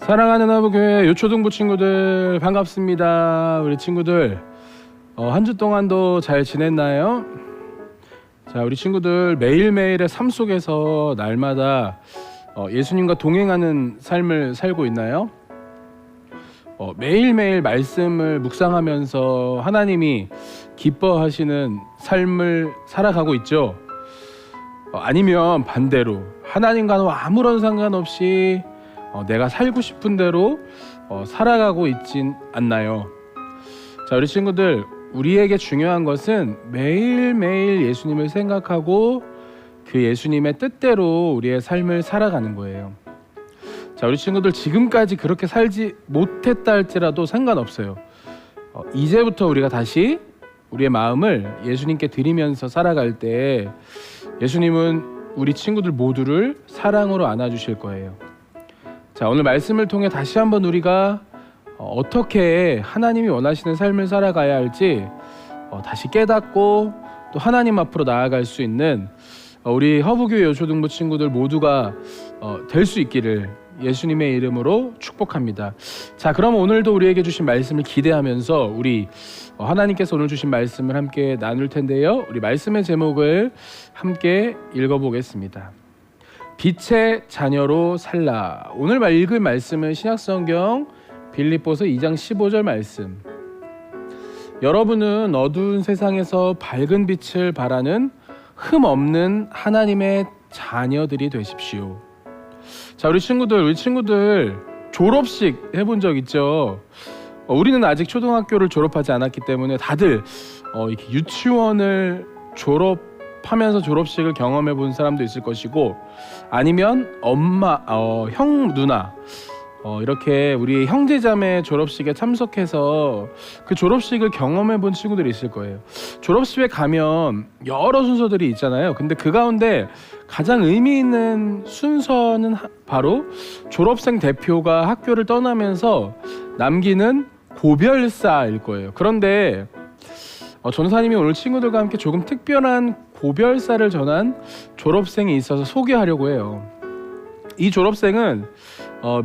사랑하는 아부교회 요초등부 친구들 반갑습니다. 우리 친구들 한 주 동안도 잘 지냈나요? 자, 우리 친구들 매일매일의 삶 속에서 날마다 예수님과 동행하는 삶을 살고 있나요? 매일매일 말씀을 묵상하면서 하나님이 기뻐하시는 삶을 살아가고 있죠? 아니면 반대로 하나님과는 아무런 상관없이 내가 살고 싶은 대로 살아가고 있진 않나요? 자, 우리 친구들, 우리에게 중요한 것은 매일매일 예수님을 생각하고 그 예수님의 뜻대로 우리의 삶을 살아가는 거예요. 자, 우리 친구들 지금까지 그렇게 살지 못했다 할지라도 상관없어요. 이제부터 우리가 다시 우리의 마음을 예수님께 드리면서 살아갈 때 예수님은 우리 친구들 모두를 사랑으로 안아주실 거예요. 자, 오늘 말씀을 통해 다시 한번 우리가 어떻게 하나님이 원하시는 삶을 살아가야 할지 다시 깨닫고 또 하나님 앞으로 나아갈 수 있는 우리 허브교회 요초등부 친구들 모두가 될 수 있기를 예수님의 이름으로 축복합니다. 자, 그럼 오늘도 우리에게 주신 말씀을 기대하면서 우리 하나님께서 오늘 주신 말씀을 함께 나눌 텐데요. 우리 말씀의 제목을 함께 읽어보겠습니다. 빛의 자녀로 살라. 오늘 읽을 말씀은 신약성경 빌립보서 2장 15절 말씀. 여러분은 어두운 세상에서 밝은 빛을 바라는 흠 없는 하나님의 자녀들이 되십시오. 자, 우리 친구들 졸업식 해본 적 있죠? 우리는 아직 초등학교를 졸업하지 않았기 때문에 다들 이렇게 유치원을 졸업하면서 졸업식을 경험해 본 사람도 있을 것이고, 아니면 엄마, 형, 누나 이렇게 우리 형제자매 졸업식에 참석해서 그 졸업식을 경험해 본 친구들이 있을 거예요. 졸업식에 가면 여러 순서들이 있잖아요. 근데 그 가운데 가장 의미 있는 순서는 바로 졸업생 대표가 학교를 떠나면서 남기는 고별사일 거예요. 그런데 전사님이 오늘 친구들과 함께 조금 특별한 고별사를 전한 졸업생이 있어서 소개하려고 해요. 이 졸업생은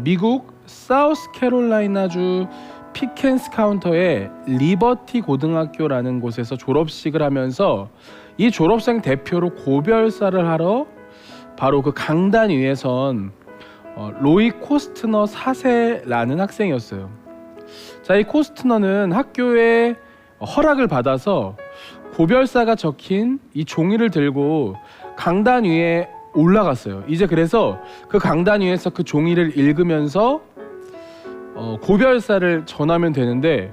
미국 사우스캐롤라이나주 피켄스 카운터의 리버티 고등학교라는 곳에서 졸업식을 하면서 이 졸업생 대표로 고별사를 하러 바로 그 강단 위에 선 로이 코스트너 4세라는 학생이었어요. 자, 이 코스트너는 학교에 허락을 받아서 고별사가 적힌 이 종이를 들고 강단 위에 올라갔어요. 이제 그래서 그 강단 위에서 그 종이를 읽으면서 고별사를 전하면 되는데,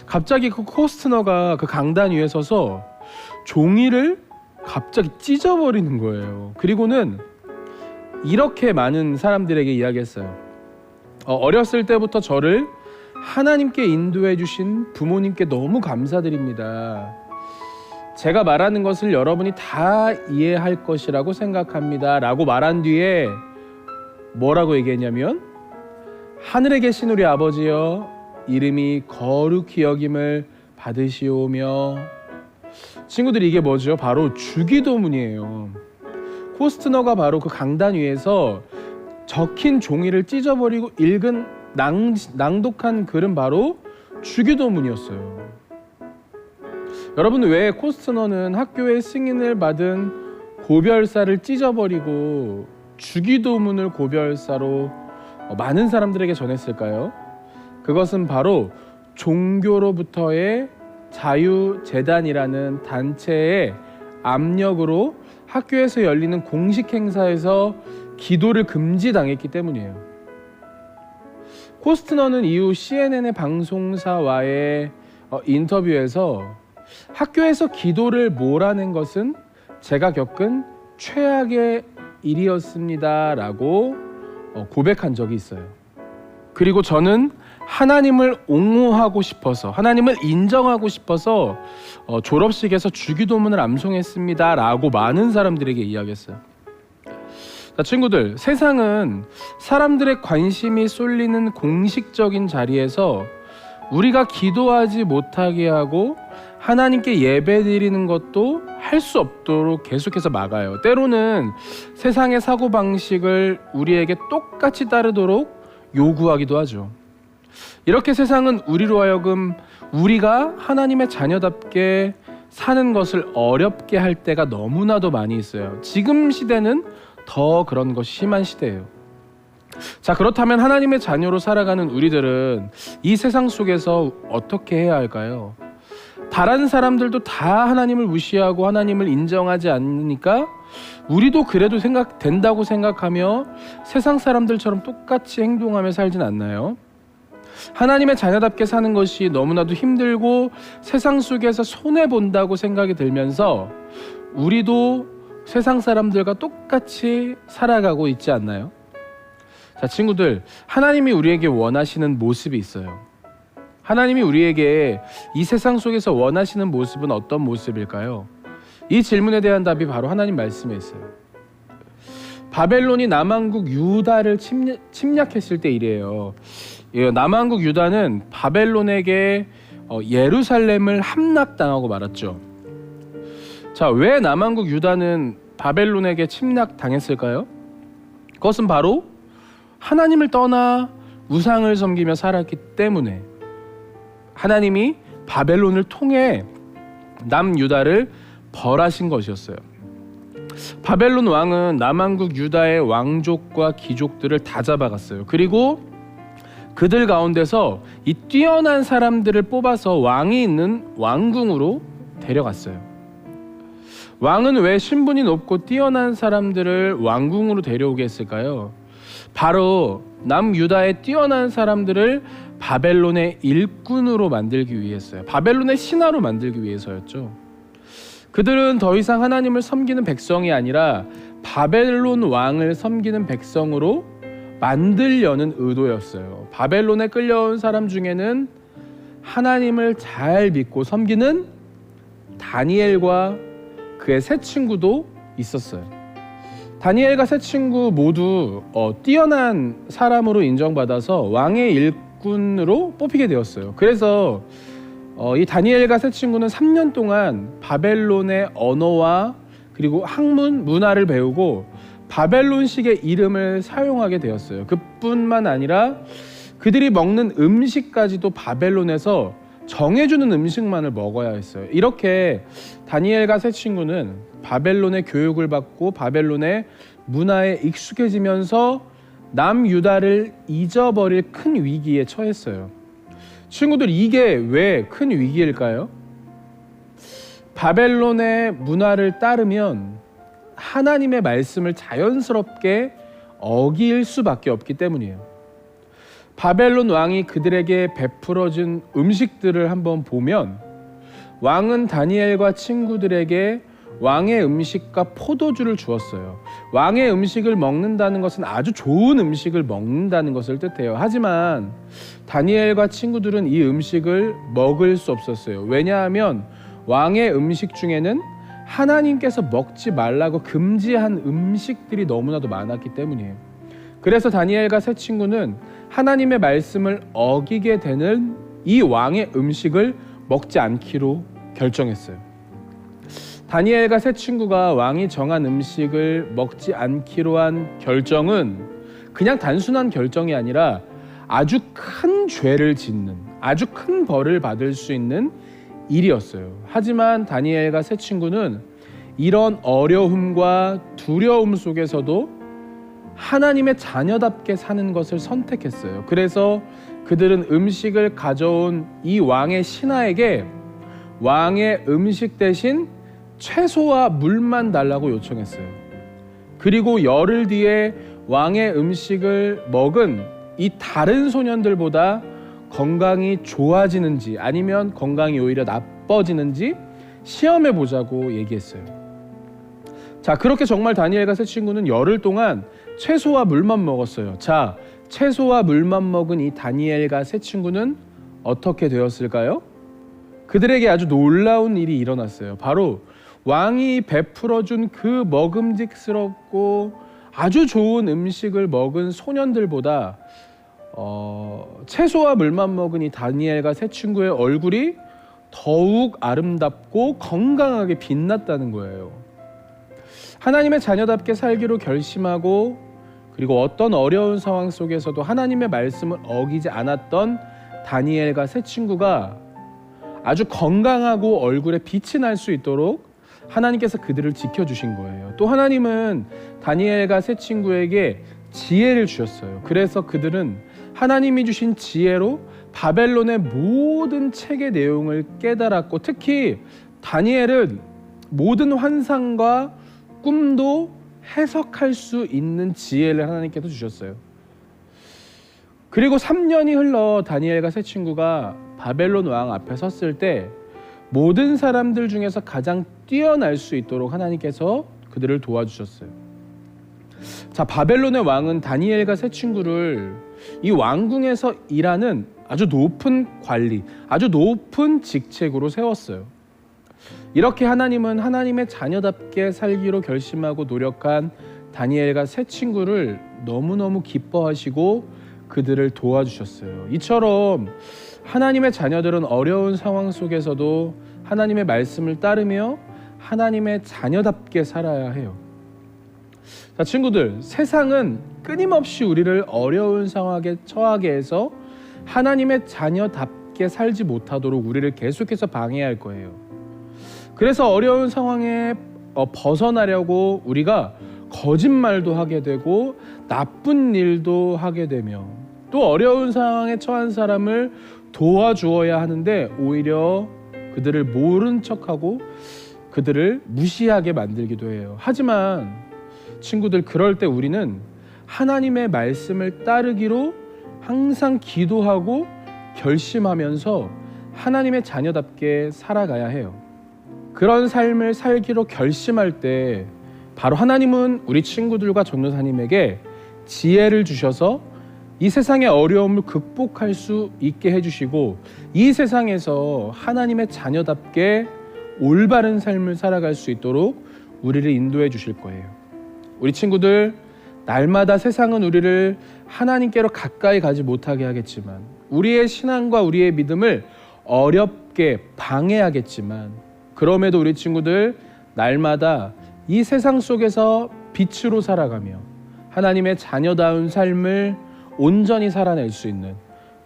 갑자기 그 코스트너가 그 강단 위에 서서 종이를 갑자기 찢어버리는 거예요. 그리고는 이렇게 많은 사람들에게 이야기했어요. 어렸을 때부터 저를 하나님께 인도해 주신 부모님께 너무 감사드립니다. 제가 말하는 것을 여러분이 다 이해할 것이라고 생각합니다 라고 말한 뒤에 뭐라고 얘기했냐면, 하늘에 계신 우리 아버지여, 이름이 거룩히 여김을 받으시오며. 친구들이 이게 뭐죠? 바로 주기도문이에요. 코스트너가 바로 그 강단 위에서 적힌 종이를 찢어버리고 읽은 낭독한 글은 바로 주기도문이었어요. 여러분, 왜 코스트너는 학교의 승인을 받은 고별사를 찢어버리고 주기도문을 고별사로 많은 사람들에게 전했을까요? 그것은 바로 종교로부터의 자유재단이라는 단체의 압력으로 학교에서 열리는 공식 행사에서 기도를 금지당했기 때문이에요. 코스트너는 이후 CNN의 방송사와의 인터뷰에서 학교에서 기도를 몰아낸 것은 제가 겪은 최악의 일이었습니다 라고 고백한 적이 있어요. 그리고 저는 하나님을 옹호하고 싶어서, 하나님을 인정하고 싶어서 졸업식에서 주기도문을 암송했습니다 라고 많은 사람들에게 이야기했어요. 자, 친구들, 세상은 사람들의 관심이 쏠리는 공식적인 자리에서 우리가 기도하지 못하게 하고 하나님께 예배드리는 것도 할 수 없도록 계속해서 막아요. 때로는 세상의 사고방식을 우리에게 똑같이 따르도록 요구하기도 하죠. 이렇게 세상은 우리로 하여금 우리가 하나님의 자녀답게 사는 것을 어렵게 할 때가 너무나도 많이 있어요. 지금 시대는 더 그런 것이 심한 시대예요. 자, 그렇다면 하나님의 자녀로 살아가는 우리들은 이 세상 속에서 어떻게 해야 할까요? 다른 사람들도 다 하나님을 무시하고 하나님을 인정하지 않으니까 우리도 그래도 된다고 생각하며 세상 사람들처럼 똑같이 행동하며 살진 않나요? 하나님의 자녀답게 사는 것이 너무나도 힘들고 세상 속에서 손해본다고 생각이 들면서 우리도 세상 사람들과 똑같이 살아가고 있지 않나요? 자, 친구들, 하나님이 우리에게 원하시는 모습이 있어요. 하나님이 우리에게 이 세상 속에서 원하시는 모습은 어떤 모습일까요? 이 질문에 대한 답이 바로 하나님 말씀에 있어요. 바벨론이 남왕국 유다를 침략했을 때 이래요. 남왕국 유다는 바벨론에게 예루살렘을 함락당하고 말았죠. 자, 왜 남왕국 유다는 바벨론에게 침략당했을까요? 그것은 바로 하나님을 떠나 우상을 섬기며 살았기 때문에 하나님이 바벨론을 통해 남유다를 벌하신 것이었어요. 바벨론 왕은 남왕국 유다의 왕족과 귀족들을 다 잡아갔어요. 그리고 그들 가운데서 이 뛰어난 사람들을 뽑아서 왕이 있는 왕궁으로 데려갔어요. 왕은 왜 신분이 높고 뛰어난 사람들을 왕궁으로 데려오게 했을까요? 바로 남유다의 뛰어난 사람들을 바벨론의 일꾼으로 만들기 위해서요. 바벨론의 신하로 만들기 위해서였죠. 그들은 더 이상 하나님을 섬기는 백성이 아니라 바벨론 왕을 섬기는 백성으로 만들려는 의도였어요. 바벨론에 끌려온 사람 중에는 하나님을 잘 믿고 섬기는 다니엘과 그의 세 친구도 있었어요. 다니엘과 세 친구 모두 뛰어난 사람으로 인정받아서 왕의 일꾼으로 뽑히게 되었어요. 그래서 이 다니엘과 세 친구는 3년 동안 바벨론의 언어와 그리고 학문, 문화를 배우고 바벨론식의 이름을 사용하게 되었어요. 그뿐만 아니라 그들이 먹는 음식까지도 바벨론에서 정해주는 음식만을 먹어야 했어요. 이렇게 다니엘과 세 친구는 바벨론의 교육을 받고 바벨론의 문화에 익숙해지면서 남유다를 잊어버릴 큰 위기에 처했어요. 친구들, 이게 왜 큰 위기일까요? 바벨론의 문화를 따르면 하나님의 말씀을 자연스럽게 어길 수밖에 없기 때문이에요. 바벨론 왕이 그들에게 베풀어준 음식들을 한번 보면 왕은 다니엘과 친구들에게 왕의 음식과 포도주를 주었어요. 왕의 음식을 먹는다는 것은 아주 좋은 음식을 먹는다는 것을 뜻해요. 하지만 다니엘과 친구들은 이 음식을 먹을 수 없었어요. 왜냐하면 왕의 음식 중에는 하나님께서 먹지 말라고 금지한 음식들이 너무나도 많았기 때문이에요. 그래서 다니엘과 세 친구는 하나님의 말씀을 어기게 되는 이 왕의 음식을 먹지 않기로 결정했어요. 다니엘과 세 친구가 왕이 정한 음식을 먹지 않기로 한 결정은 그냥 단순한 결정이 아니라 아주 큰 죄를 짓는, 아주 큰 벌을 받을 수 있는 일이었어요. 하지만 다니엘과 세 친구는 이런 어려움과 두려움 속에서도 하나님의 자녀답게 사는 것을 선택했어요. 그래서 그들은 음식을 가져온 이 왕의 신하에게 왕의 음식 대신 채소와 물만 달라고 요청했어요. 그리고 열흘 뒤에 왕의 음식을 먹은 이 다른 소년들보다 건강이 좋아지는지 아니면 건강이 오히려 나빠지는지 시험해 보자고 얘기했어요. 자, 그렇게 정말 다니엘과 세 친구는 열흘 동안 채소와 물만 먹었어요. 자, 채소와 물만 먹은 이 다니엘과 세 친구는 어떻게 되었을까요? 그들에게 아주 놀라운 일이 일어났어요. 바로 왕이 베풀어준 그 먹음직스럽고 아주 좋은 음식을 먹은 소년들보다 채소와 물만 먹은 이 다니엘과 세 친구의 얼굴이 더욱 아름답고 건강하게 빛났다는 거예요. 하나님의 자녀답게 살기로 결심하고 그리고 어떤 어려운 상황 속에서도 하나님의 말씀을 어기지 않았던 다니엘과 세 친구가 아주 건강하고 얼굴에 빛이 날 수 있도록 하나님께서 그들을 지켜주신 거예요. 또 하나님은 다니엘과 세 친구에게 지혜를 주셨어요. 그래서 그들은 하나님이 주신 지혜로 바벨론의 모든 책의 내용을 깨달았고, 특히 다니엘은 모든 환상과 꿈도 해석할 수 있는 지혜를 하나님께서 주셨어요. 그리고 3년이 흘러 다니엘과 세 친구가 바벨론 왕 앞에 섰을 때 모든 사람들 중에서 가장 뛰어날 수 있도록 하나님께서 그들을 도와주셨어요. 자, 바벨론의 왕은 다니엘과 세 친구를 이 왕궁에서 일하는 아주 높은 관리, 아주 높은 직책으로 세웠어요. 이렇게 하나님은 하나님의 자녀답게 살기로 결심하고 노력한 다니엘과 세 친구를 너무너무 기뻐하시고 그들을 도와주셨어요. 이처럼 하나님의 자녀들은 어려운 상황 속에서도 하나님의 말씀을 따르며 하나님의 자녀답게 살아야 해요. 자, 친구들, 세상은 끊임없이 우리를 어려운 상황에 처하게 해서 하나님의 자녀답게 살지 못하도록 우리를 계속해서 방해할 거예요. 그래서 어려운 상황에 벗어나려고 우리가 거짓말도 하게 되고 나쁜 일도 하게 되며, 또 어려운 상황에 처한 사람을 도와주어야 하는데 오히려 그들을 모른 척하고 그들을 무시하게 만들기도 해요. 하지만 친구들, 그럴 때 우리는 하나님의 말씀을 따르기로 항상 기도하고 결심하면서 하나님의 자녀답게 살아가야 해요. 그런 삶을 살기로 결심할 때 바로 하나님은 우리 친구들과 전도사님에게 지혜를 주셔서 이 세상의 어려움을 극복할 수 있게 해주시고, 이 세상에서 하나님의 자녀답게 올바른 삶을 살아갈 수 있도록 우리를 인도해 주실 거예요. 우리 친구들, 날마다 세상은 우리를 하나님께로 가까이 가지 못하게 하겠지만, 우리의 신앙과 우리의 믿음을 어렵게 방해하겠지만, 그럼에도 우리 친구들 날마다 이 세상 속에서 빛으로 살아가며 하나님의 자녀다운 삶을 온전히 살아낼 수 있는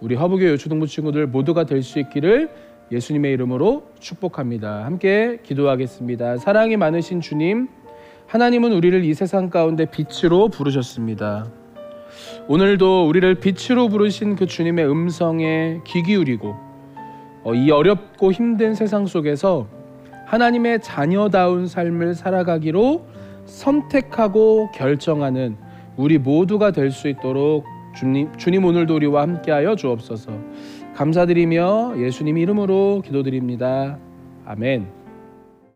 우리 허브교회 초등부 친구들 모두가 될 수 있기를 예수님의 이름으로 축복합니다. 함께 기도하겠습니다. 사랑이 많으신 주님, 하나님은 우리를 이 세상 가운데 빛으로 부르셨습니다. 오늘도 우리를 빛으로 부르신 그 주님의 음성에 귀 기울이고 이 어렵고 힘든 세상 속에서 하나님의 자녀다운 삶을 살아가기로 선택하고 결정하는 우리 모두가 될 수 있도록 주님 오늘도 우리와 함께하여 주옵소서. 감사드리며 예수님 이름으로 기도드립니다. 아멘.